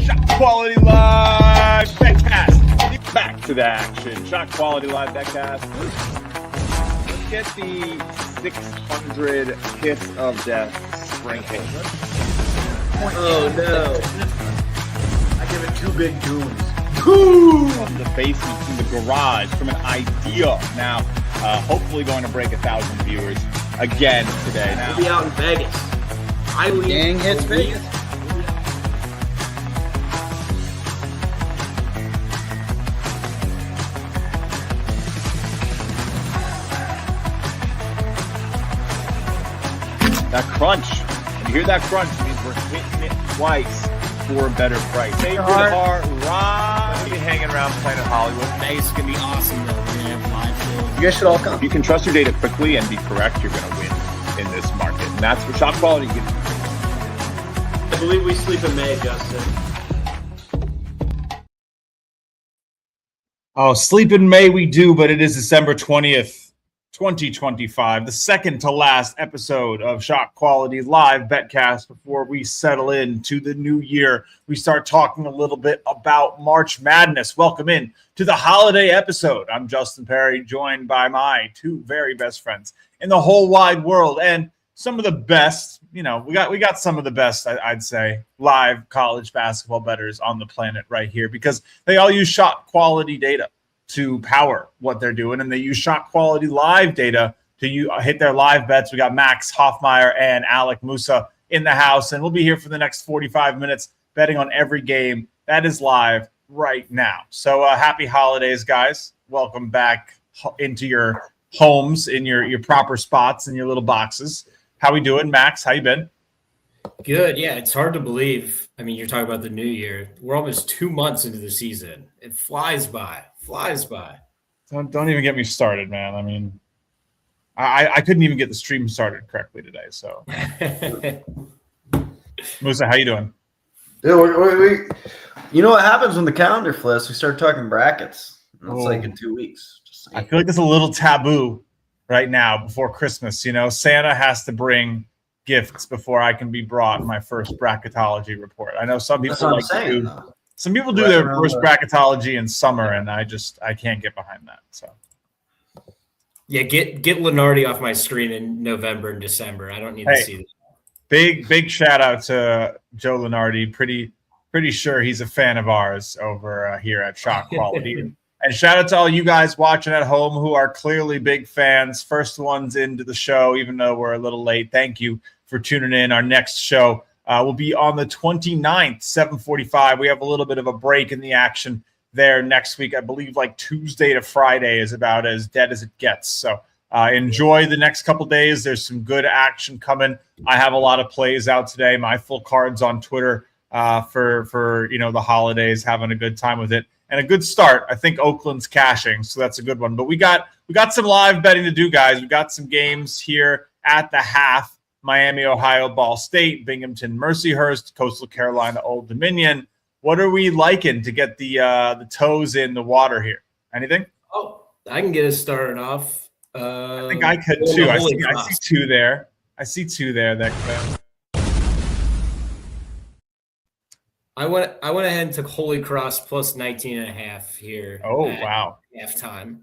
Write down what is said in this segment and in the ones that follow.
ShotQuality Live BetCast. Back to the action. ShotQuality Live BetCast. Let's get the 600 kiss of death sprinkled. Oh no. I give it 2 big goons. From the basement, from the garage, from an idea. Now, hopefully going to break 1,000 viewers again today. Now, we'll be out in Vegas. Gang hits Vegas. that crunch. When you hear that crunch, it means we're hitting it twice for a better price. Favorite heart, Ron. We'll be hanging around Planet Hollywood. It's going to be awesome, though. We're going to have live shows. You guys should all come. If you can trust your data quickly and be correct, you're going to win in this market. And that's what ShotQuality gives you. I believe we sleep in May, Justin. Oh, sleep in May we do, but it is December 20th, 2025, the second to last episode of ShotQuality Live BetCast before we settle into the new year. We start talking a little bit about March Madness. Welcome in to the holiday episode. I'm Justin Perri, joined by my 2 very best friends in the whole wide world, and some of the best, we got some of the best, I'd say, live college basketball bettors on the planet right here, because they all use shot quality data to power what they're doing, and they use shot quality live data to hit their live bets. We got Max, Hofmeyer, and Alec, Musa in the house, and we'll be here for the next 45 minutes betting on every game that is live right now. So happy holidays, guys. Welcome back into your homes, in your proper spots, in your little boxes. How we doing, Max? How you been? Good. Yeah, it's hard to believe. I mean, you're talking about the new year. We're almost 2 months into the season. It flies by. Don't even get me started, man. I mean, I couldn't even get the stream started correctly today. So, Musa, how you doing? Yeah, we you know what happens when the calendar flips? We start talking brackets. It's like in 2 weeks. I feel like it's a little taboo right now before Christmas. Santa has to bring gifts before I can be brought my first bracketology report. I know some people some people do their first bracketology in summer, and I can't get behind that. So yeah, get Lenardi off my screen in November and December. I don't need to see this. Big shout out to Joe Lenardi. Pretty sure he's a fan of ours over here at ShotQuality. And shout out to all you guys watching at home who are clearly big fans. First ones into the show, even though we're a little late. Thank you for tuning in. Our next show will be on the 29th, 7:45. We have a little bit of a break in the action there next week. I believe like Tuesday to Friday is about as dead as it gets. So enjoy the next couple days. There's some good action coming. I have a lot of plays out today. My full cards on Twitter for the holidays, having a good time with it. And a good start. I think Oakland's cashing, so that's a good one. But we got some live betting to do, guys. We got some games here at the half. Miami, Ohio, Ball State, Binghamton, Mercyhurst, Coastal Carolina, Old Dominion. What are we liking to get the toes in the water here? Anything? Oh, I can get us started off. I think I could too. I see 2 there. I see 2 there. I went ahead and took Holy Cross plus 19.5 here. Oh, wow. Halftime.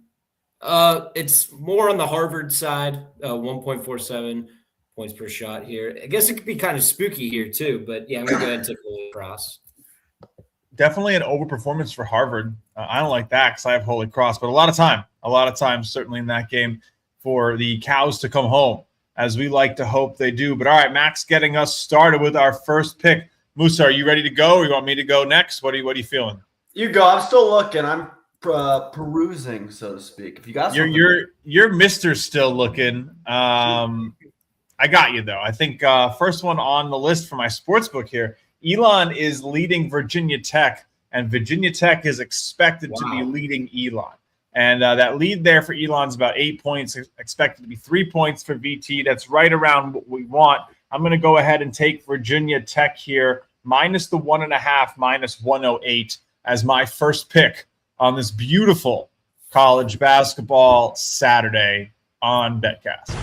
It's more on the Harvard side, 1.47 points per shot here. I guess it could be kind of spooky here too, but yeah, I'm going to go ahead and take Holy Cross. Definitely an overperformance for Harvard. I don't like that because I have Holy Cross, but a lot of time, certainly in that game for the Cows to come home, as we like to hope they do. But all right, Max getting us started with our first pick. Musa, are you ready to go, or you want me to go next? What are you feeling? You go. I'm still looking. I'm perusing, so to speak. If you got something. You're Mr. Still looking. I got you though. I think first one on the list for my sports book here. Elon is leading Virginia Tech, and Virginia Tech is expected to be leading Elon. And that lead there for Elon's about 8 points, expected to be 3 points for VT. That's right around what we want. I'm going to go ahead and take Virginia Tech here, minus the 1.5, minus 108 as my first pick on this beautiful college basketball Saturday on BetCast.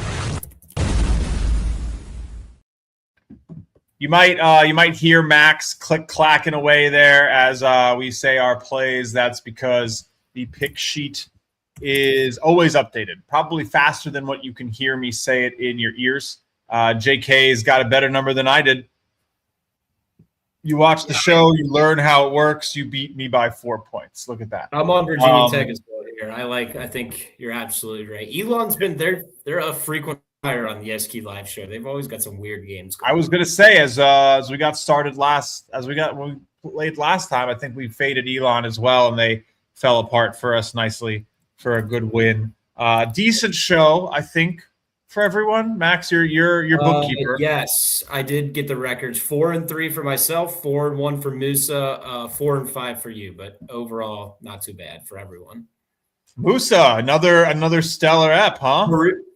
You might hear Max clacking away there as we say our plays. That's because the pick sheet is always updated, probably faster than what you can hear me say it in your ears. JK's got a better number than I did. You watch the show, you learn how it works. You beat me by 4 points. Look at that. I'm on Virginia Tech as well here. I think you're absolutely right. Elon's been they're a frequent hire on the SQLive show. They've always got some weird games going. I was gonna say as we got started when we played last time, I think we faded Elon as well, and they fell apart for us nicely for a good win. Decent show, I think, for everyone. Max, you're bookkeeper. Yes, I did get the records. 4-3 for myself, 4-1 for Musa, 4-5 for you. But overall, not too bad for everyone. Musa, another stellar ep, huh?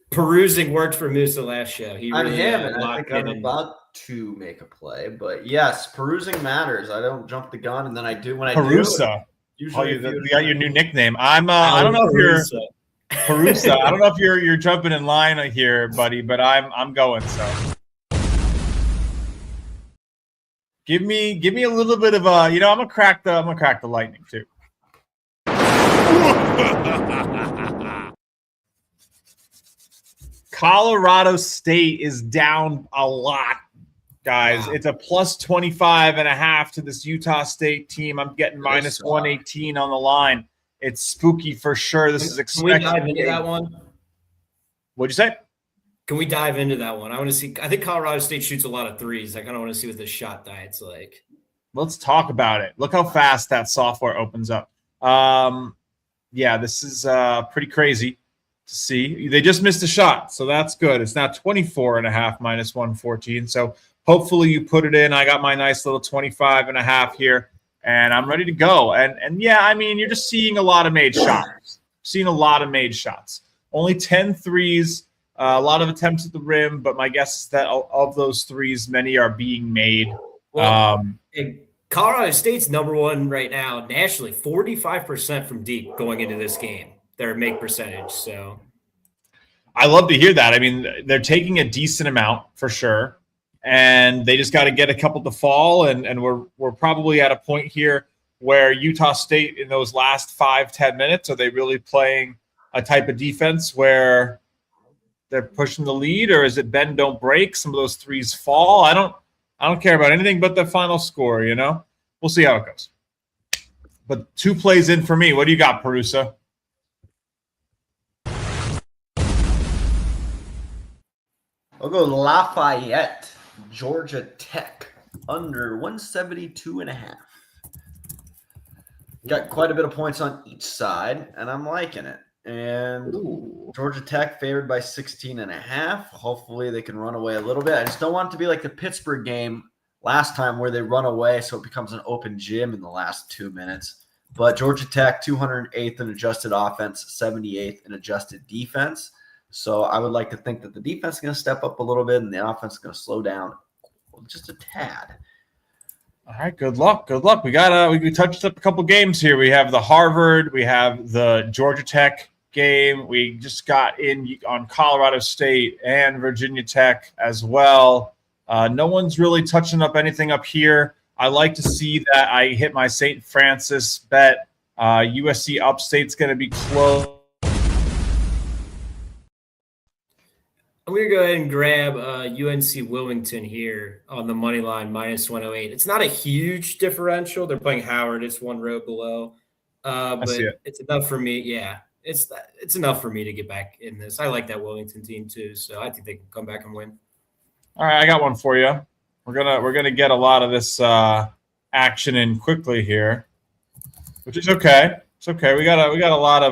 Perusing worked for Musa last show. He really I think I'm about to make a play, but yes, perusing matters. I don't jump the gun, and then I do when I Perusa. do. You got your new nickname. I don't know if you're Perusa. I don't know if you're jumping in line here, buddy, but I'm going. So give me a little bit of I'm gonna crack the lightning too. Colorado State is down a lot, guys. Wow. It's a plus 25.5 to this Utah State team. I'm getting minus 118 on the line. It's spooky for sure. This is expected. Can we dive into that one? What'd you say? Can we dive into that one? I want to see. I think Colorado State shoots a lot of threes. I kind of want to see what the shot diet's like. Let's talk about it. Look how fast that software opens up. Yeah, this is pretty crazy to see. They just missed a shot, so that's good. It's now 24.5 minus 114. So hopefully you put it in. I got my nice little 25.5 here, and I'm ready to go. And yeah, I mean, you're just seeing a lot of made shots. Only 10 threes, a lot of attempts at the rim, but my guess is that of those threes, many are being made. Well, Colorado State's number one right now nationally, 45% from deep going into this game. Their make percentage. So I love to hear that. I mean, they're taking a decent amount for sure, and they just got to get a couple to fall. And we're probably at a point here where Utah State in those last 5-10 minutes, are they really playing a type of defense where they're pushing the lead, or is it bend don't break? Some of those threes fall. I don't care about anything but the final score. We'll see how it goes. But 2 plays in for me. What do you got, Perusa? I'll go Lafayette, Georgia Tech, under 172.5. Got quite a bit of points on each side, and I'm liking it. And Georgia Tech favored by 16.5. Hopefully they can run away a little bit. I just don't want it to be like the Pittsburgh game last time where they run away so it becomes an open gym in the last 2 minutes. But Georgia Tech, 208th in adjusted offense, 78th in adjusted defense. So I would like to think that the defense is going to step up a little bit and the offense is going to slow down just a tad. All right, good luck. We touched up a couple games here. We have the Harvard, we have the Georgia Tech game. We just got in on Colorado State and Virginia Tech as well. No one's really touching up anything up here. I like to see that I hit my St. Francis bet. USC Upstate's going to be close. I'm going to go ahead and grab UNC Wilmington here on the money line, minus 108. It's not a huge differential. They're playing Howard. It's one row below. But it's enough for me. Yeah, it's enough for me to get back in this. I like that Wilmington team too, so I think they can come back and win. All right, I got one for you. We're gonna get a lot of this action in quickly here, which is okay. It's okay. We got a lot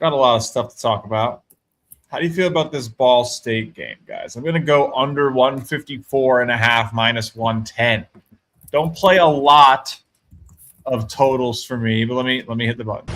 of stuff to talk about. How do you feel about this Ball State game, guys? I'm going to go under 154.5 minus 110. Don't play a lot of totals for me, but let me hit the button.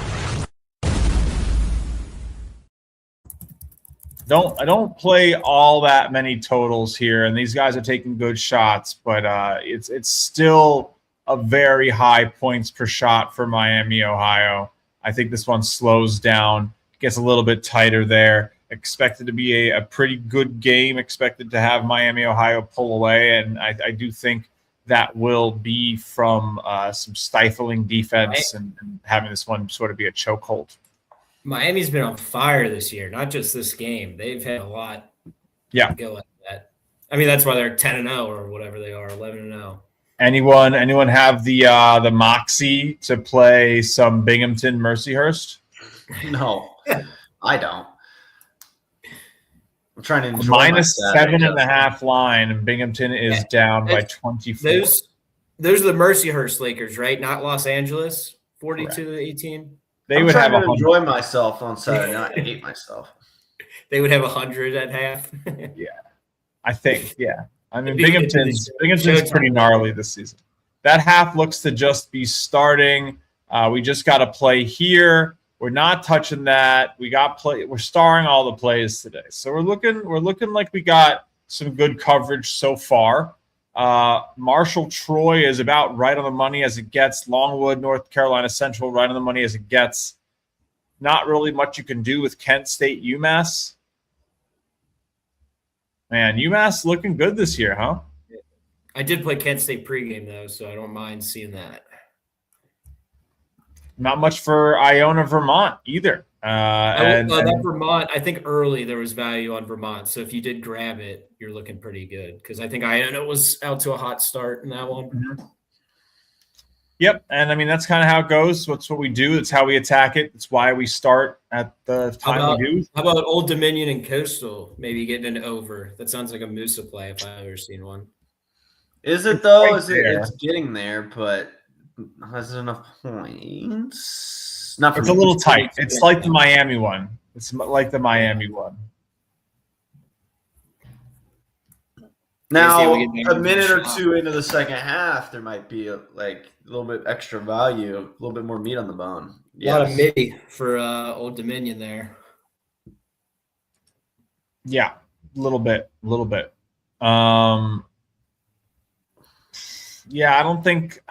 I don't play all that many totals here, and these guys are taking good shots, but it's still a very high points per shot for Miami, Ohio. I think this one slows down, gets a little bit tighter there. Expected to be a pretty good game. Expected to have Miami, Ohio pull away, and I do think that will be from some stifling defense and having this one sort of be a chokehold. Miami's been on fire this year, not just this game. They've had a lot go like that. I mean, that's why they're 10-0 or whatever they are, 11-0. Anyone have the moxie to play some Binghamton Mercyhurst? No, I don't. I'm trying to enjoy minus 7.5 line, and Binghamton is down by 24. Those are the Mercyhurst Lakers, right? Not Los Angeles, 42-18. They would have enjoy myself on Saturday night. I hate myself. They would have 100 at half. Yeah, I think. Yeah, I mean Binghamton's pretty gnarly this season. That half looks to just be starting. We just got to play here. We're not touching that. We're starring all the plays today, so we're looking like we got some good coverage so far. Marshall Troy is about right on the money as it gets. Longwood, North Carolina Central, right on the money as it gets. Not really much you can do with Kent State, UMass. Man, UMass looking good this year, huh? I did play Kent State pregame though, so I don't mind seeing that. Not much for Iona, Vermont either. That Vermont, I think early there was value on Vermont. So if you did grab it, you're looking pretty good because I think Iona was out to a hot start in that one. Mm-hmm. Yep, and I mean that's kind of how it goes. That's what we do. It's how we attack it. It's why we start at the time we do. How about Old Dominion and Coastal? Maybe getting an over. That sounds like a Musa play if I've ever seen one. Is it though? It's getting there, but has it enough points? Not for it's a little tight. It's like the Miami one. It's like the Miami one. Now, a minute or two into the second half, there might be a little bit extra value, a little bit more meat on the bone. Yes. A lot of midi for Old Dominion there. Yeah, a little bit. Yeah, I don't think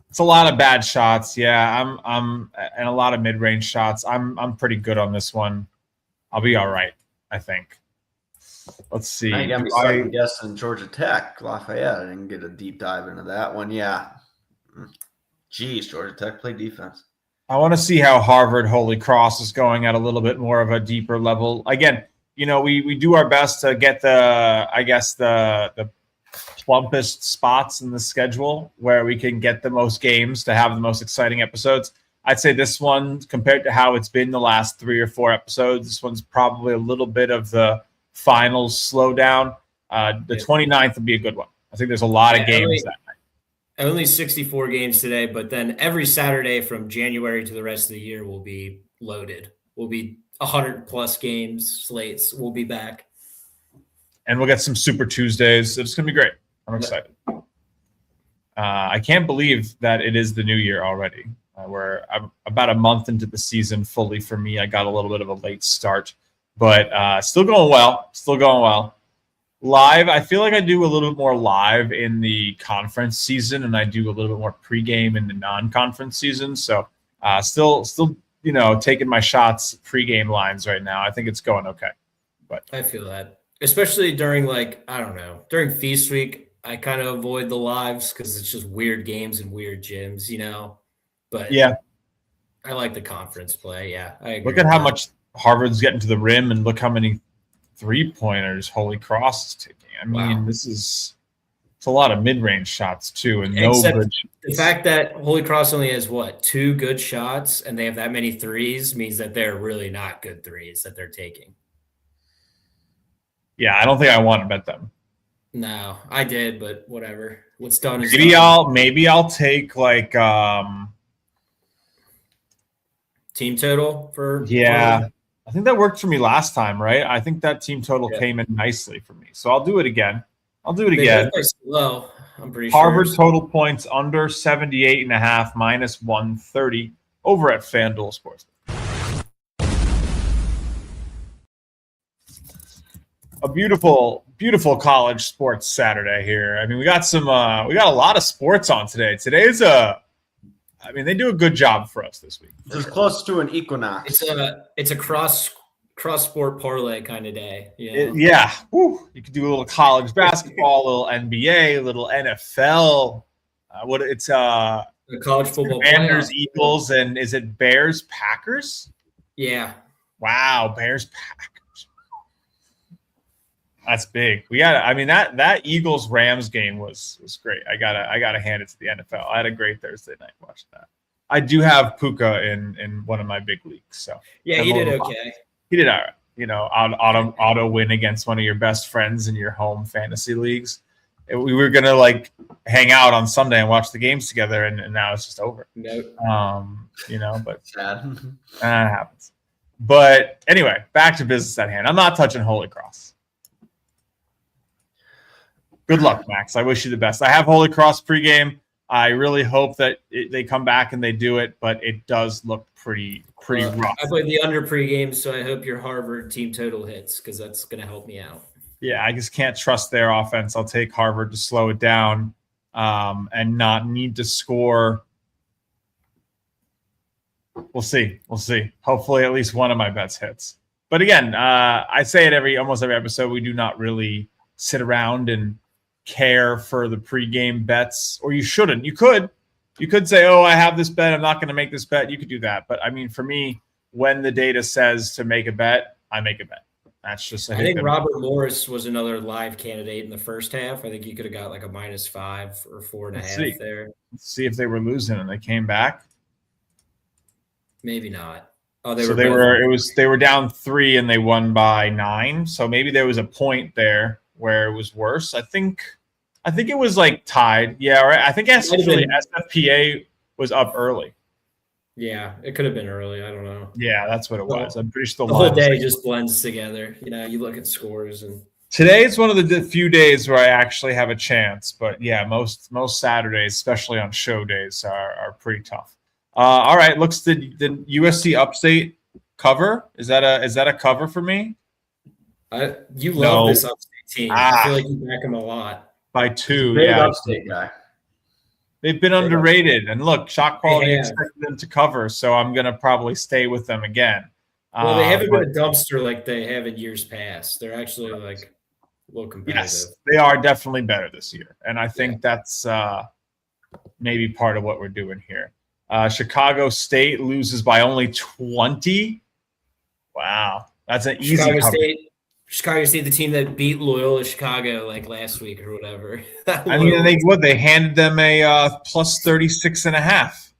it's a lot of bad shots. Yeah, I'm and a lot of mid-range shots. I'm pretty good on this one. I'll be all right, I think. Let's see. I got me second guessing Georgia Tech, Lafayette. I didn't get a deep dive into that one. Yeah. Geez, Georgia Tech play defense. I want to see how Harvard Holy Cross is going at a little bit more of a deeper level. Again, we do our best to get the plumpest spots in the schedule where we can get the most games to have the most exciting episodes. I'd say this one, compared to how it's been the last 3 or 4 episodes, this one's probably a little bit of the finals slowdown. The 29th will be a good one. I think there's a lot of games that night. Only 64 games today, but then every Saturday from January to the rest of the year will be loaded. We'll be 100+ games, slates. We'll be back. And we'll get some Super Tuesdays. It's going to be great. I'm excited. I can't believe that it is the new year already. We're about a month into the season fully for me. I got a little bit of a late start, but still going well. Live, I feel like I do a little bit more live in the conference season, and I do a little bit more pregame in the non-conference season. So still, taking my shots pregame lines right now. I think it's going okay. But I feel that, especially during during Feast Week, I kind of avoid the lives because it's just weird games and weird gyms, But yeah, I like the conference play. Yeah, I agree. Look at how much Harvard's getting to the rim, and look how many 3-pointers Holy Cross is taking. I mean, it's a lot of mid-range shots too, and no good shots. The fact that Holy Cross only has 2 good shots, and they have that many threes, means that they're really not good threes that they're taking. Yeah, I don't think I want to bet them. No, I did, but whatever. What's done is maybe done. Maybe I'll take team total for I think that worked for me last time, right? I think that team total came in nicely for me. So I'll do it again. Low, I'm pretty Harvard sure. total points under 78.5 minus 130 over at FanDuel Sports. A beautiful, beautiful college sports Saturday here. I mean, we got a lot of sports on today. They do a good job for us this week. It's close to an equinox. It's a cross cross-sport parlay kind of day. Yeah. Woo. You could do a little college basketball, a little NBA, a little NFL. The college football Commanders, playoffs. Eagles, and is it Bears, Packers? Yeah. Wow, Bears, Packers. That's big. That Eagles Rams game was great. I gotta hand it to the NFL. I had a great Thursday night watching that. I do have Puka in one of my big leagues, so yeah, he did okay. He did all right. Auto win against one of your best friends in your home fantasy leagues. We were gonna hang out on Sunday and watch the games together, and now it's just over. Nope. But sad. That happens. But anyway, back to business at hand. I'm not touching Holy Cross. Good luck, Max. I wish you the best. I have Holy Cross pregame. I really hope that they come back and they do it, but it does look pretty rough. I played the under pregame, so I hope your Harvard team total hits because that's going to help me out. Yeah, I just can't trust their offense. I'll take Harvard to slow it down and not need to score. We'll see. Hopefully at least one of my bets hits. But again, I say it almost every episode, we do not really sit around and care for the pregame bets, or you shouldn't. You could say, oh, I have this bet, I'm not going to make this bet. You could do that. But I mean, for me, when the data says to make a bet, I make a bet. That's just I think Robert Morris was another live candidate in the first half. I think you could have got like a -5 or 4.5 there. Let's see if they were losing and they came back. Maybe not. Oh, they were down 3 and they won by 9. So maybe there was a point there where it was worse. I think it was tied. Yeah, right. I think SFPA was up early. Yeah, it could have been early. I don't know. Yeah, that's what it was. I'm pretty sure the whole day just blends together. You look at scores and today is one of the few days where I actually have a chance. But yeah, most Saturdays, especially on show days, are pretty tough. All right, looks the USC Upstate cover. Is that a cover for me? You love this Upstate team. I feel like you back them a lot. By 2, big yeah. Upstate guy. They've been underrated, and look, ShotQuality expected them to cover, so I'm gonna probably stay with them again. Well, they haven't been a dumpster like they have in years past. They're actually a little competitive. Yes, they are definitely better this year, and I think that's maybe part of what we're doing here. Chicago State loses by only 20. Wow, that's an easy cover. Chicago State, the team that beat Loyola Chicago last week or whatever. I mean, they handed them a plus 36.5.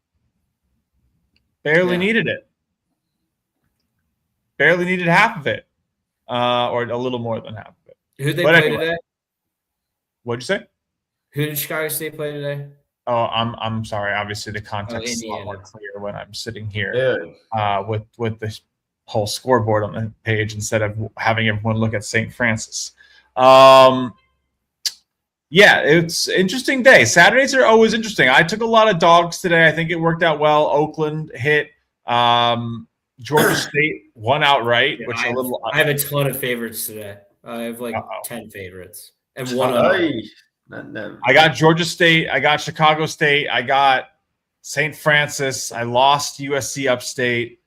Barely needed it. Barely needed half of it, or a little more than half of it. Who did they play today? What'd you say? Who did Chicago State play today? Oh, I'm sorry. Obviously, the context is a lot more clear when I'm sitting here with the whole scoreboard on the page instead of having everyone look at St. Francis. It's interesting day. Saturdays are always interesting. I took a lot of dogs today. I think it worked out well. Oakland hit. Georgia State won outright, which I have a ton of favorites today. I have 10 favorites and one. I got Georgia State. I got Chicago State. I got St. Francis. I lost USC Upstate.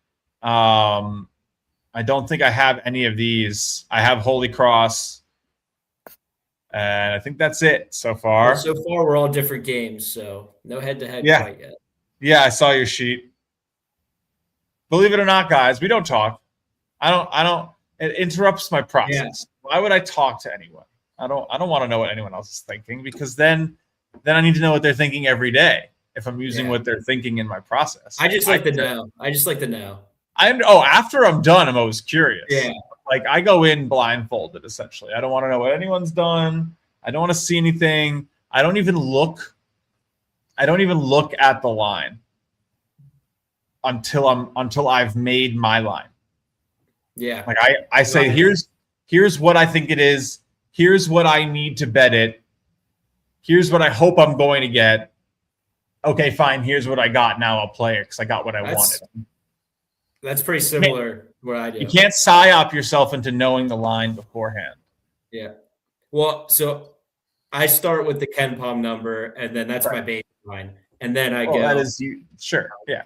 I don't think I have any of these. I have Holy Cross. And I think that's it so far. Well, so far, we're all different games, so no head-to-head quite yet. Yeah, I saw your sheet. Believe it or not, guys, we don't talk. I don't. It interrupts my process. Yeah. Why would I talk to anyone? I don't want to know what anyone else is thinking because then I need to know what they're thinking every day if I'm using what they're thinking in my process. I just like to know. After I'm done, I'm always curious. Yeah. I go in blindfolded, essentially. I don't want to know what anyone's done. I don't want to see anything. I don't even look at the line until I've made my line. Yeah. I say, here's what I think it is. Here's what I need to bet it. Here's what I hope I'm going to get. Okay, fine. Here's what I got. Now I'll play it because I got what I wanted. That's pretty similar to what I do. You can't psyop yourself into knowing the line beforehand. Yeah. Well, so I start with the Ken Palm number, and then that's my baseline. And then I go. That is sure. Yeah.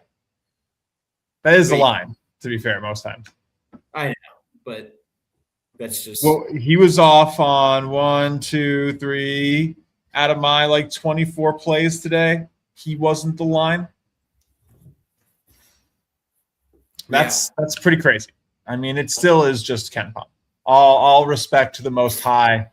That is the line, to be fair, most times. I know. but that's just. Well, he was off on 1, 2, 3 out of my 24 plays today. He wasn't the line. That's pretty crazy. I mean, it still is just Ken Pom. All respect to the Most High.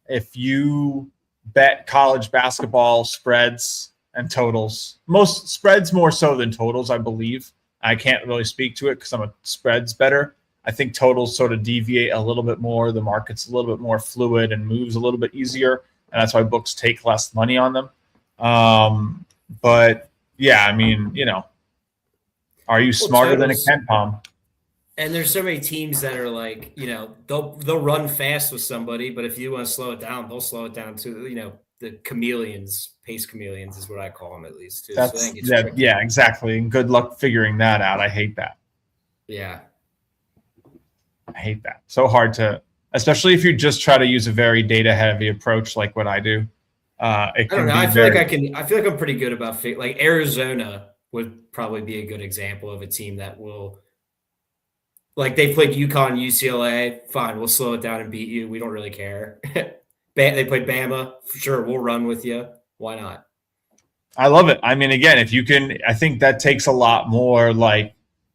If you bet college basketball spreads and totals, most spreads more so than totals, I believe. I can't really speak to it because I'm a spreads better. I think totals sort of deviate a little bit more. The market's a little bit more fluid and moves a little bit easier, and that's why books take less money on them. But yeah, I mean, are you smarter than a Ken Pom? And there's so many teams that are like, they'll run fast with somebody, but if you want to slow it down, they'll slow it down to, the chameleons, pace chameleons is what I call them at least. Too. Yeah, exactly. And good luck figuring that out. I hate that. Yeah. I hate that. So hard to, especially if you just try to use a very data heavy approach like what I do. I don't know. I feel like I'm pretty good about like Arizona would probably be a good example of a team that will. Like they played UConn, UCLA. Fine, we'll slow it down and beat you. We don't really care. They played Bama. Sure, we'll run with you. Why not? I love it. I mean, again, if you can, I think that takes a lot more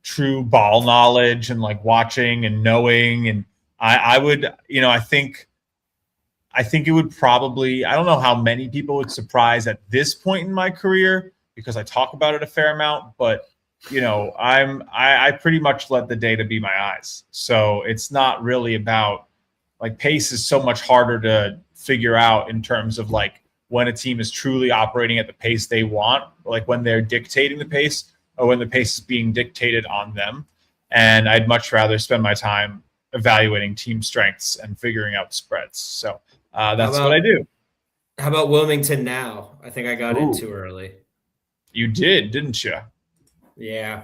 true ball knowledge and watching and knowing. And I would, I think it would probably, I don't know how many people would surprise at this point in my career because I talk about it a fair amount, but I pretty much let the data be my eyes. So it's not really about pace is so much harder to figure out in terms of when a team is truly operating at the pace they want, when they're dictating the pace or when the pace is being dictated on them. And I'd much rather spend my time evaluating team strengths and figuring out spreads. So that's what I do. How about Wilmington now? I think I got in too early. You did, didn't you? Yeah.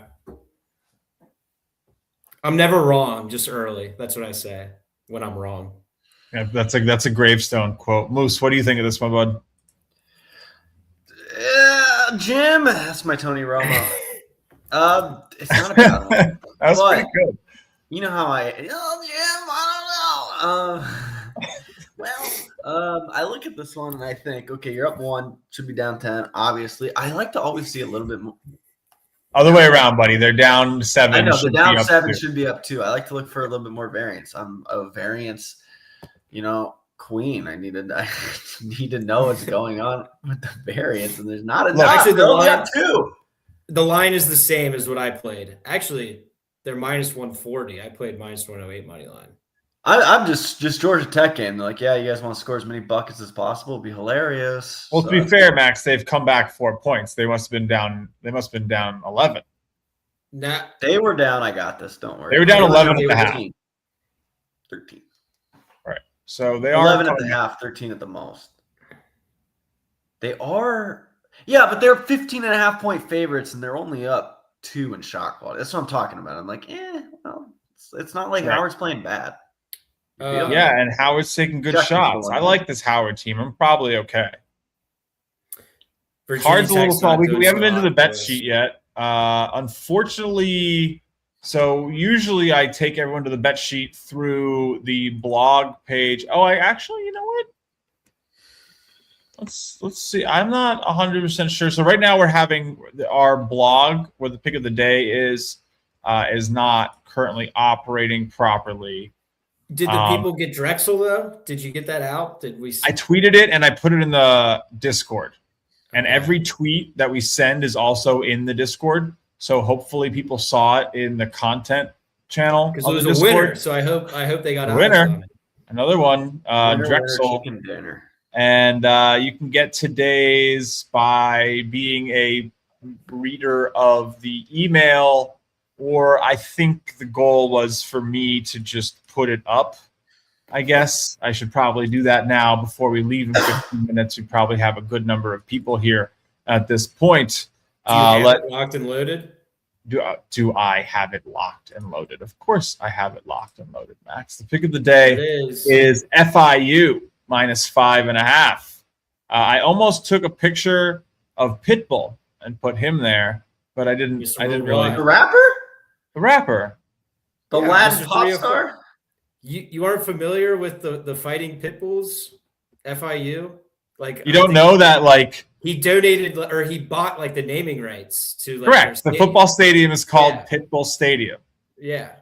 I'm never wrong, just early. That's what I say when I'm wrong. Yeah, that's a gravestone quote. Moose, what do you think of this one, bud? Jim, that's my Tony Romo. It's not a bad one. That was pretty good. You know how Jim, I don't know. I look at this one and I think, okay, you're up 1, should be down 10. Obviously, I like to always see a little bit more. Other way around, buddy. They're down 7. I know the down 7 should be up 2. I like to look for a little bit more variance. I'm a variance, queen. I need to know what's going on with the variance, and there's not enough. Actually, the line is the same as what I played. Actually, they're minus 140. I played minus 108 money line. I'm just Georgia Tech game. They're like, yeah, you guys want to score as many buckets as possible? It'd be hilarious. Well, to be fair, Max, they've come back 4 points. They must have been down. They must have been down 11. Nah. They were down. I got this. Don't worry. They were down 11 at the half. 13. Right. So they 11 are 11 at the half, 13 at the most. They are. Yeah, but they're 15.5-point favorites, and they're only up 2 in shot quality. That's what I'm talking about. I'm like, well, it's not like Howard's playing bad. Yeah, and Howard's taking good shots. I like this Howard team. I'm probably okay. Hard's a little small. We haven't been to the bet sheet yet. Unfortunately, so usually I take everyone to the bet sheet through the blog page. Oh, I actually, you know what? Let's see. I'm not 100% sure. So right now we're having our blog where the pick of the day is not currently operating properly. Did the people get Drexel though? Did you get that out? Did we? I tweeted it and I put it in the Discord, and every tweet that we send is also in the Discord. So hopefully people saw it in the content channel. Because it was a Discord. Winner. So I hope they got a winner. Another one, winner, Drexel. Chicken dinner. And you can get today's by being a reader of the email, or I think the goal was for me to just put it up. I guess I should probably do that now before we leave in 15 minutes. We probably have a good number of people here at this point. Do you have it locked and loaded? Do I have it locked and loaded? Of course I have it locked and loaded, Max. The pick of the day is FIU minus 5.5. I almost took a picture of Pitbull and put him there, but I didn't really. The rapper? The rapper. The Latin pop star? You aren't familiar with the Fighting Pitbulls, FIU? Like You don't know that, like, he donated or he bought like the naming rights to like correct. The football stadium is called Pitbull Stadium. Yeah.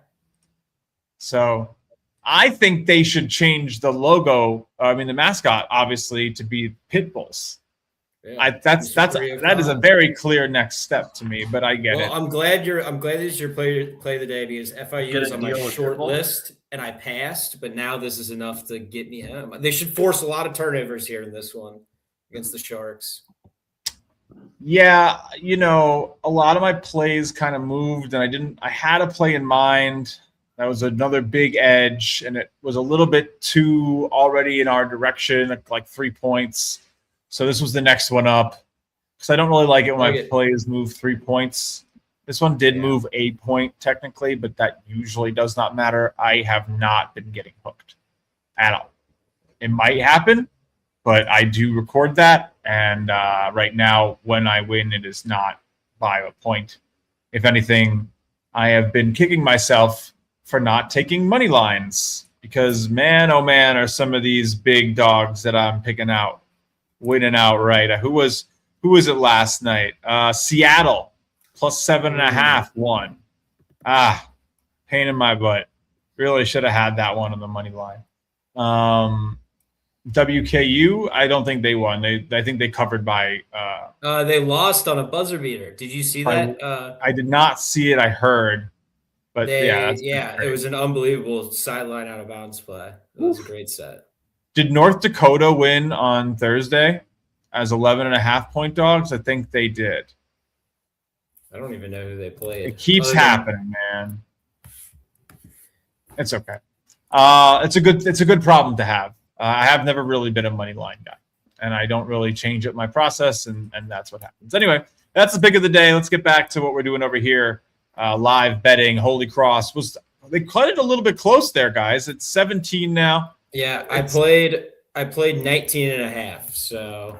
So I think they should change the logo. The mascot, obviously, to be Pitbulls. Yeah. That is a very clear next step to me, but I get it. I'm glad this is your play of the day because FIU is on my short list and I passed, but now this is enough to get me home. They should force a lot of turnovers here in this one against the Sharks. Yeah, a lot of my plays kind of moved, and I had a play in mind. That was another big edge, and it was a little bit too already in our direction, like 3 points. So this was the next one up, because I don't really like it when my plays move 3 points. This one did move a point technically, but that usually does not matter. I have not been getting hooked at all. It might happen, but I do record that, and right now when I win, it is not by a point. If anything, I have been kicking myself for not taking money lines, because man, oh man, are some of these big dogs that I'm picking out winning outright. Who was it last night? Seattle plus 7.5 won. Pain in my butt. Really should have had that one on the money line. WKU, I don't think they won. I think they covered by. They lost on a buzzer beater. Did you see that? I did not see it. I heard. But it was an unbelievable sideline out of bounds play. It was a great set. Did North Dakota win on Thursday as 11.5 point dogs? I think they did. I don't even know who they played. It keeps happening, man. It's okay. It's a good problem to have. I have never really been a money line guy, and I don't really change up my process, and that's what happens. Anyway, that's the pick of the day. Let's get back to what we're doing over here. Live betting. Holy Cross they cut it a little bit close there, guys. It's 17 now. Yeah, I played 19.5. So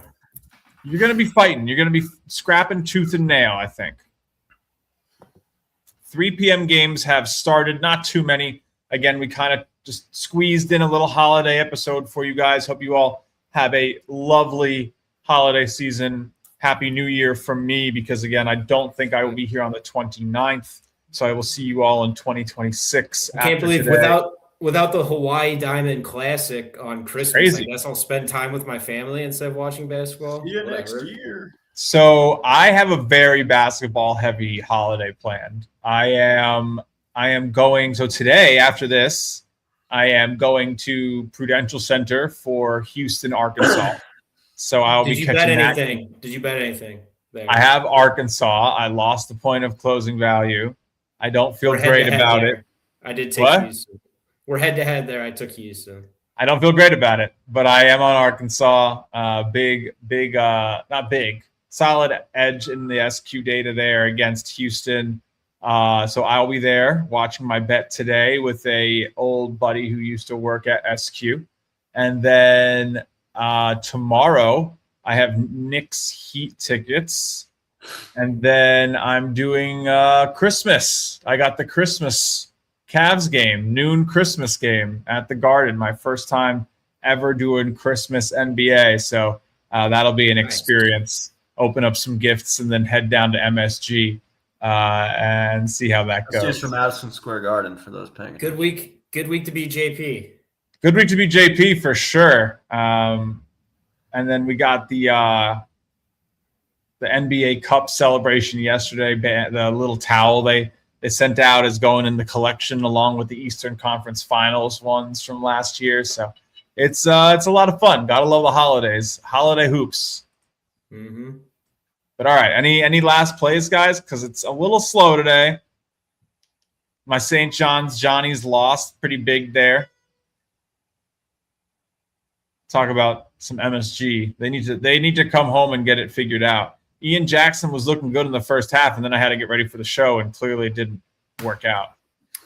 you're gonna be fighting. You're gonna be scrapping tooth and nail, I think. 3 p.m. games have started. Not too many. Again, we kind of just squeezed in a little holiday episode for you guys. Hope you all have a lovely holiday season. Happy New Year from me, because, again, I don't think I will be here on the 29th. So I will see you all in 2026. I can't believe without the Hawaii Diamond Classic on Christmas, crazy. I guess I'll spend time with my family instead of watching basketball. See you next year. So I have a very basketball-heavy holiday planned. I am going – so today, after this, I am going to Prudential Center for Houston, Arkansas. So I'll be catching that. Did you bet anything? There? I have Arkansas. I lost the point of closing value. I don't feel great about it. I did take Houston. We're head-to-head there. I took Houston. I don't feel great about it, but I am on Arkansas. Not big, solid edge in the SQ data there against Houston. So I'll be there watching my bet today with a old buddy who used to work at SQ. And then tomorrow I have Knicks Heat tickets. And then I'm doing Christmas. I got the Christmas Cavs game, noon Christmas game at the Garden. My first time ever doing Christmas NBA. So that'll be an experience. Open up some gifts and then head down to MSG and see how that goes. Just from Madison Square Garden for those paying. Good week to be JP. Good week to be JP for sure. And then we got the NBA Cup celebration yesterday. The little towel they sent out is going in the collection along with the Eastern Conference Finals ones from last year. So it's a lot of fun. Gotta love the holidays. Holiday hoops. Mm-hmm. But all right, any last plays, guys? Because it's a little slow today. My St. Johnny's lost pretty big there. Talk about some MSG. They need to come home and get it figured out. Ian Jackson was looking good in the first half, and then I had to get ready for the show, and clearly it didn't work out.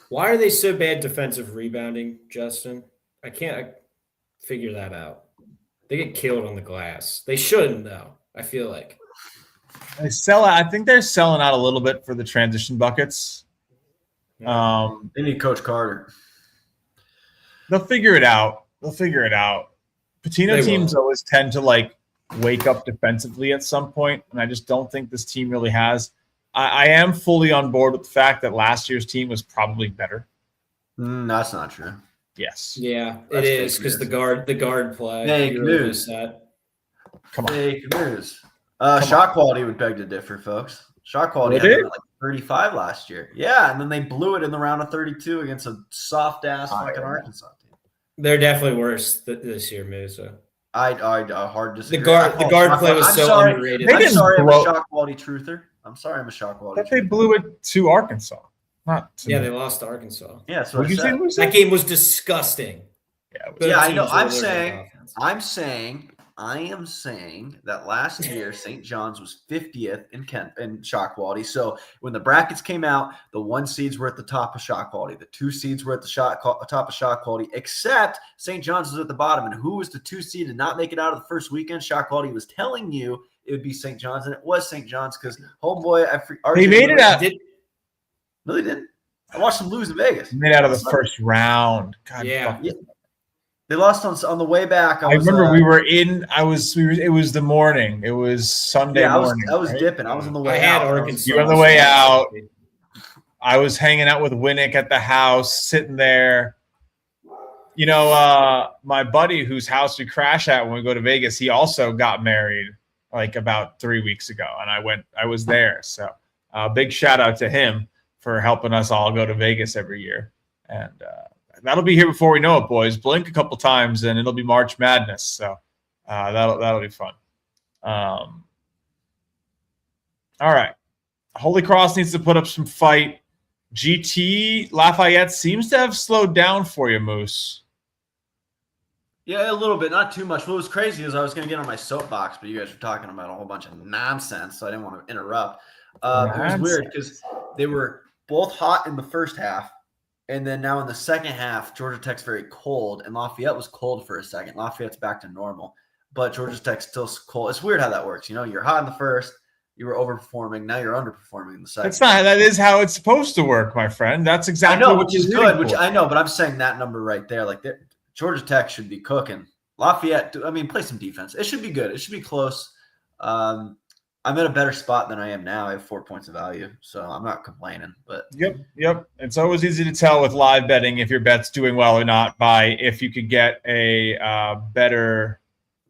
Why are they so bad defensive rebounding, Justin? I can't figure that out. They get killed on the glass. They shouldn't, though, I feel like. I think they're selling out a little bit for the transition buckets. They need Coach Carter. They'll figure it out. Patino teams always tend to like wake up defensively at some point, and I just don't think this team really has. I am fully on board with the fact that last year's team was probably better. That's not true. Yes. Yeah, That's it is because the guard play. Fake news. Come on. Fake news. Shot quality would beg to differ, folks. Shot quality had like 35 last year. Yeah, and then they blew it in the round of 32 against a soft ass fucking Arkansas team. They're definitely worse this year, Musa. I hard disagree. The guard play was underrated. I'm sorry, I'm a shot quality truther. I'm sorry, I'm a shot quality. But they blew it to Arkansas. They lost to Arkansas. Yeah, that's what I said. That game was disgusting. Yeah, I know. I am saying that last year St. John's was 50th in shot quality. So when the brackets came out, the 1 seeds were at the top of shot quality. The 2 seeds were at the top of shot quality, except St. John's was at the bottom. And who was the 2 seed and not make it out of the first weekend? Shot quality was telling you it would be St. John's, and it was St. John's because homeboy, they made it out. No, they didn't. I watched them lose in Vegas. They made out of the first round. God, yeah. They lost on the way back. I remember we were in. It was the morning. It was Sunday morning. I was dipping. I was on the way out. I had Arkansas. You were on the way out. I was hanging out with Winnick at the house, sitting there. You know, my buddy whose house we crash at when we go to Vegas, he also got married like about 3 weeks ago, and I was there. So big shout out to him for helping us all go to Vegas every year. And that'll be here before we know it, boys. Blink a couple times, and it'll be March Madness. So that'll be fun. All right. Holy Cross needs to put up some fight. GT Lafayette seems to have slowed down for you, Moose. Yeah, a little bit, not too much. What was crazy is I was going to get on my soapbox, but you guys were talking about a whole bunch of nonsense, so I didn't want to interrupt. It was weird because they were both hot in the first half, and then now in the second half, Georgia Tech's very cold, and Lafayette was cold for a second. Lafayette's back to normal, but Georgia Tech's still cold. It's weird how that works. You know, you're hot in the first, you were overperforming, now you're underperforming in the second. That is how it's supposed to work, my friend. That's exactly what which is good, which I know, but I'm saying that number right there, like Georgia Tech should be cooking. Lafayette, I mean, play some defense. It should be good. It should be close. I'm in a better spot than I am now. I have 4 points of value, so I'm not complaining. But Yep. It's always easy to tell with live betting if your bet's doing well or not by if you could get a better.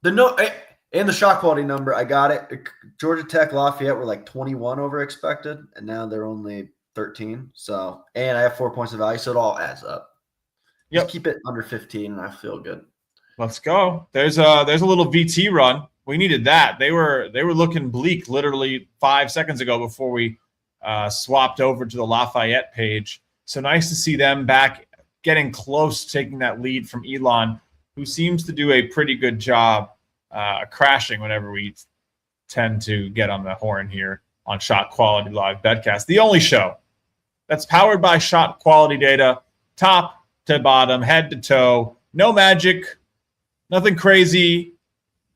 And the shot quality number, I got it. Georgia Tech, Lafayette were like 21 over expected, and now they're only 13. So, and I have 4 points of value, so it all adds up. Just keep it under 15, and I feel good. Let's go. There's a little VT run. We needed that. They were looking bleak literally 5 seconds ago before we swapped over to the Lafayette page. So nice to see them back getting close to taking that lead from Elon, who seems to do a pretty good job crashing whenever we tend to get on the horn here on ShotQuality Live BetCast, the only show that's powered by shot quality data, top to bottom, head to toe, no magic, nothing crazy.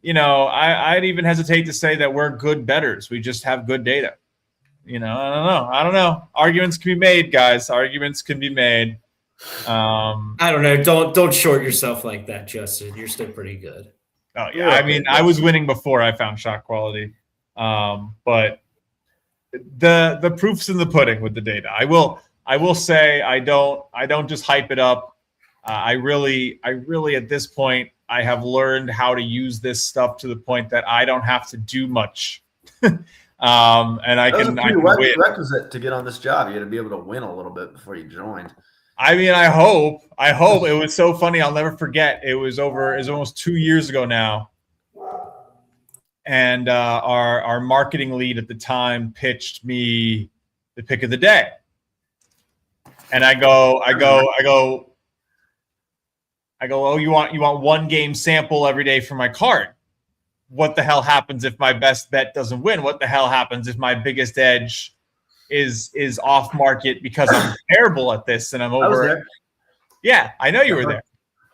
You know, I'd even hesitate to say that we're good bettors. We just have good data. You know, I don't know. Arguments can be made, guys. Arguments can be made. I don't know. Don't short yourself like that, Justin. You're still pretty good. Oh yeah. I mean, I was winning before I found shot quality. But the proof's in the pudding with the data. I will say I don't just hype it up. I really at this point I have learned how to use this stuff to the point that I don't have to do much. And I can win. Requisite to get on this job. You got to be able to win a little bit before you joined. I mean, I hope it was so funny. I'll never forget. It was almost 2 years ago now. And our marketing lead at the time pitched me the pick of the day. And I go, oh, you want one game sample every day for my card. What the hell happens if my best bet doesn't win? What the hell happens if my biggest edge is off market because I'm terrible at this and I'm over? I was there. Yeah, I know you were there.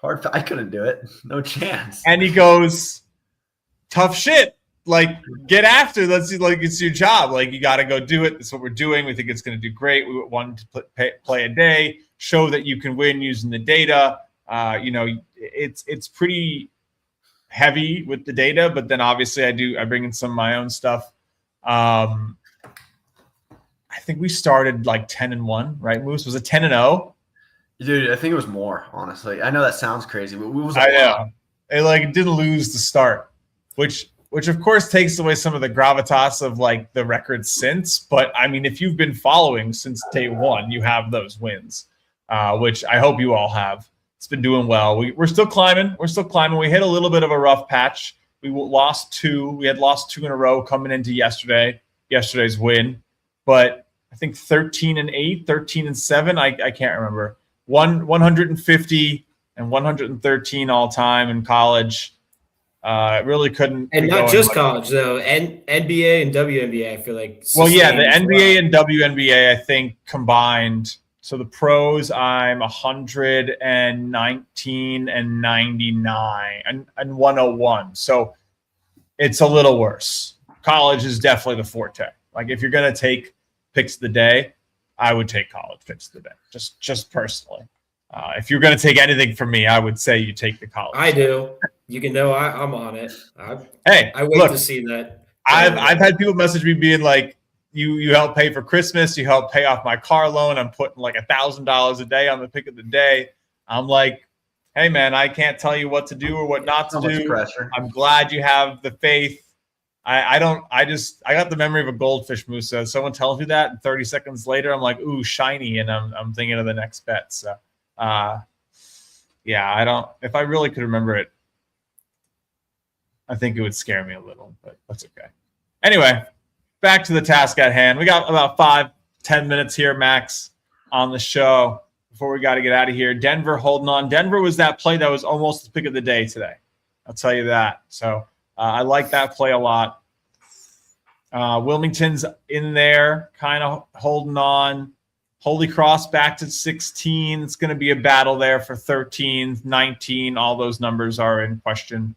Hard. I couldn't do it. No chance. And he goes, tough shit. Like, get after it. Let's see, like, it's your job. Like, you got to go do it. That's what we're doing. We think it's going to do great. We want to play a day, show that you can win using the data. It's pretty heavy with the data, but then obviously I bring in some of my own stuff. I think we started like 10-1, right? Moose, was it 10-0? Dude, I think it was more, honestly. I know that sounds crazy, but it was I a lot. know. It like didn't lose the start, which of course takes away some of the gravitas of like the record since. But I mean, if you've been following since day one, you have those wins, which I hope you all have. It's been doing well. We're still climbing. We hit a little bit of a rough patch. We lost 2. We had lost 2 in a row coming into yesterday's win. But I think 13-8, 13-7. I can't remember. 150 and 113 all time in college. Really couldn't. And not just college though, NBA and WNBA. I feel like. Well, yeah, the NBA and WNBA I think combined. So the pros, I'm 119 and 99 and 101. So it's a little worse. College is definitely the forte. Like if you're gonna take picks of the day, I would take college picks of the day. Just personally. If you're going to take anything from me, I would say you take the college. I do. You can know I'm on it. I wait to see that. I've had people message me being like, you help pay for Christmas, you help pay off my car loan. I'm putting like $1,000 a day on the pick of the day. I'm like, hey man, I can't tell you what to do or what not to do. Pressure. I'm glad you have the faith. I got the memory of a goldfish, Musa. Someone tells me that, and 30 seconds later, I'm like, ooh, shiny, and I'm thinking of the next bet. So, if I really could remember it, I think it would scare me a little, but that's okay. Anyway, back to the task at hand. We got about 5-10 minutes here, max, on the show before we got to get out of here. Denver holding on. Denver was that play that was almost the pick of the day today. I'll tell you that. So, I like that play a lot. Wilmington's in there, kind of holding on. Holy Cross back to 16. It's going to be a battle there for 13, 19. All those numbers are in question.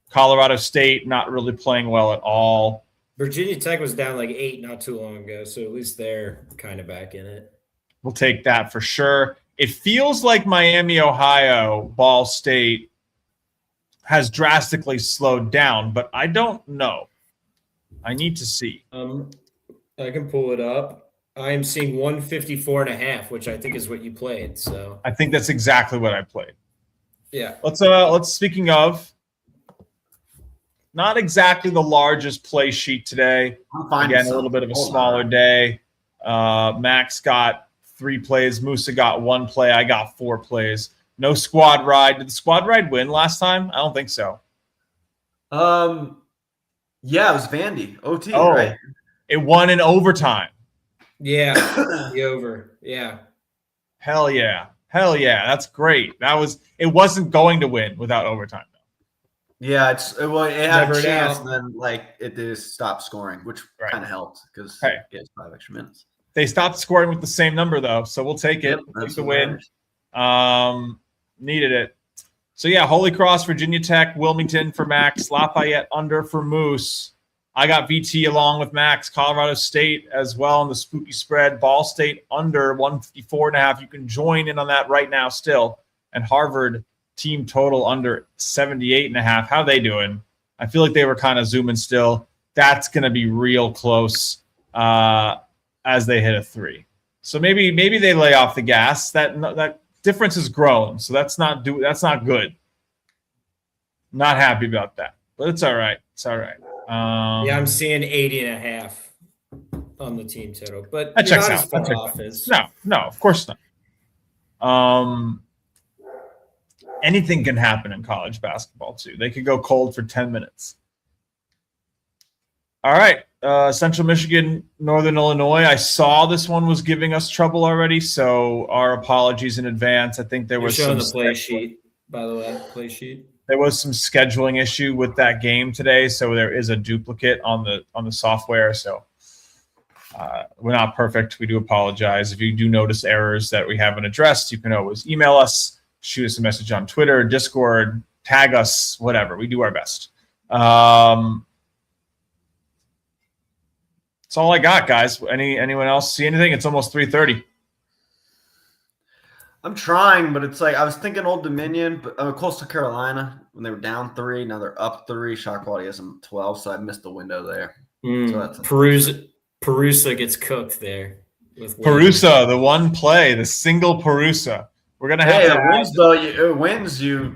Colorado State not really playing well at all. Virginia Tech was down like 8 not too long ago, so at least they're kind of back in it. We'll take that for sure. It feels like Miami, Ohio, Ball State has drastically slowed down, but I don't know. I need to see. I can pull it up. I am seeing 154.5, which I think is what you played. So I think that's exactly what I played. Yeah. Let's speaking of, not exactly the largest play sheet today. Again, a little bit of a smaller day. Max got 3 plays. Musa got 1 play. I got 4 plays. No squad ride. Did the squad ride win last time? I don't think so. Yeah, it was Vandy. OT, right? It won in overtime. Yeah, the over. Yeah. Hell yeah. That's great. It wasn't going to win without overtime. Yeah, it had a chance, and then it just stopped scoring, which kind of helped because it gets 5 extra minutes. They stopped scoring with the same number though, so we'll take it. Take the win. Needed it. So yeah, Holy Cross, Virginia Tech, Wilmington for Max, Lafayette under for Moose. I got VT along with Max, Colorado State as well on the spooky spread. Ball State under 154.5. You can join in on that right now still. And Harvard team total under 78.5. How are they doing? I feel like they were kind of zooming still. That's going to be real close as they hit a 3. So maybe they lay off the gas. That difference has grown, so that's not good. Not happy about that, but it's all right. Yeah, I'm seeing 80.5 on the team total, but that checks not out. As far off as... No, of course not. Anything can happen in college basketball too. They could go cold for 10 minutes. All right. Central Michigan, Northern Illinois. I saw this one was giving us trouble already, so our apologies in advance. I think there was showing the play sheet, by the way. Play sheet. There was some scheduling issue with that game today, so there is a duplicate on the software. So we're not perfect. We do apologize. If you do notice errors that we haven't addressed, you can always email us, shoot us a message on Twitter, Discord, tag us, whatever. We do our best. That's all I got, guys. Anyone else see anything? It's almost 3:30. I'm trying, but it's like I was thinking Old Dominion, but Coastal Carolina when they were down 3. Now they're up 3. ShotQuality has them 12, so I missed the window there. So that's Perusa gets cooked there. Perusa, the one play, the single Perusa. We're gonna have it wins though. It wins you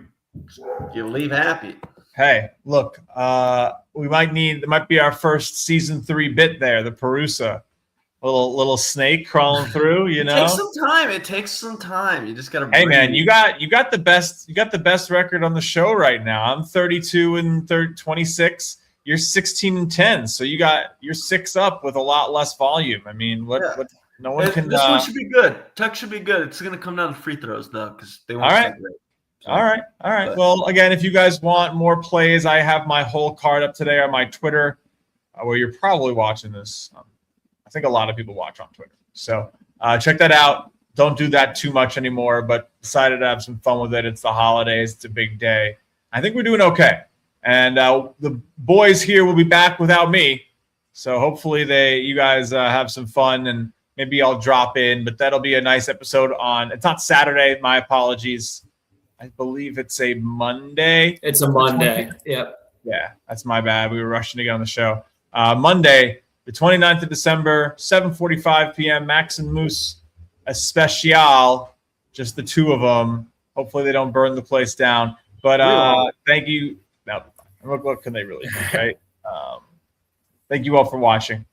leave happy. Hey, look, there might be our first season 3 bit there, the Perusa. Little snake crawling through, you know. It takes some time. You just gotta Hey man, you got the best record on the show right now. I'm 32 and 26. You're 16 and 10. So you're 6 up with a lot less volume. I mean, what no one can this one should be good. Tuck should be good. It's gonna come down to free throws though, because they won't stay great. So, all right. But, well, again, if you guys want more plays, I have my whole card up today on my Twitter, where you're probably watching this. I think a lot of people watch on Twitter. So check that out. Don't do that too much anymore, but decided to have some fun with it. It's the holidays. It's a big day. I think we're doing okay. And the boys here will be back without me. So hopefully you guys have some fun, and maybe I'll drop in. But that'll be a nice episode it's not Saturday. My apologies. I believe it's a Monday. It's a Monday. Yep. Yeah, that's my bad. We were rushing to get on the show. Monday, the 29th of December, 7:45 p.m. Max and Moose, a special, just the two of them. Hopefully they don't burn the place down. But thank you. Now, what can they really do, right? Thank you all for watching.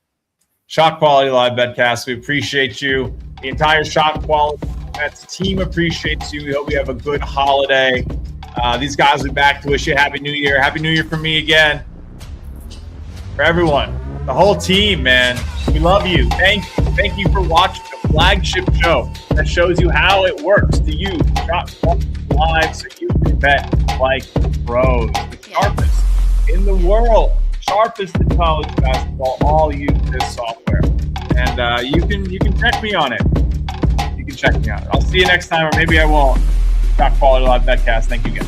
ShotQuality Live BetCast. We appreciate you. The entire ShotQuality Bets team appreciates you. We hope you have a good holiday. These guys will be back to wish you a Happy New Year. Happy New Year from me again. For everyone. The whole team, man. We love you. Thank you for watching the flagship show that shows you how it works to use ShotQuality Live so you can bet like pros. The sharpest in the world, sharpest in college basketball, all use this software. And you can check me on it. You can check me on it. I'll see you next time, or maybe I won't. ShotQuality Live BetCast. Thank you again.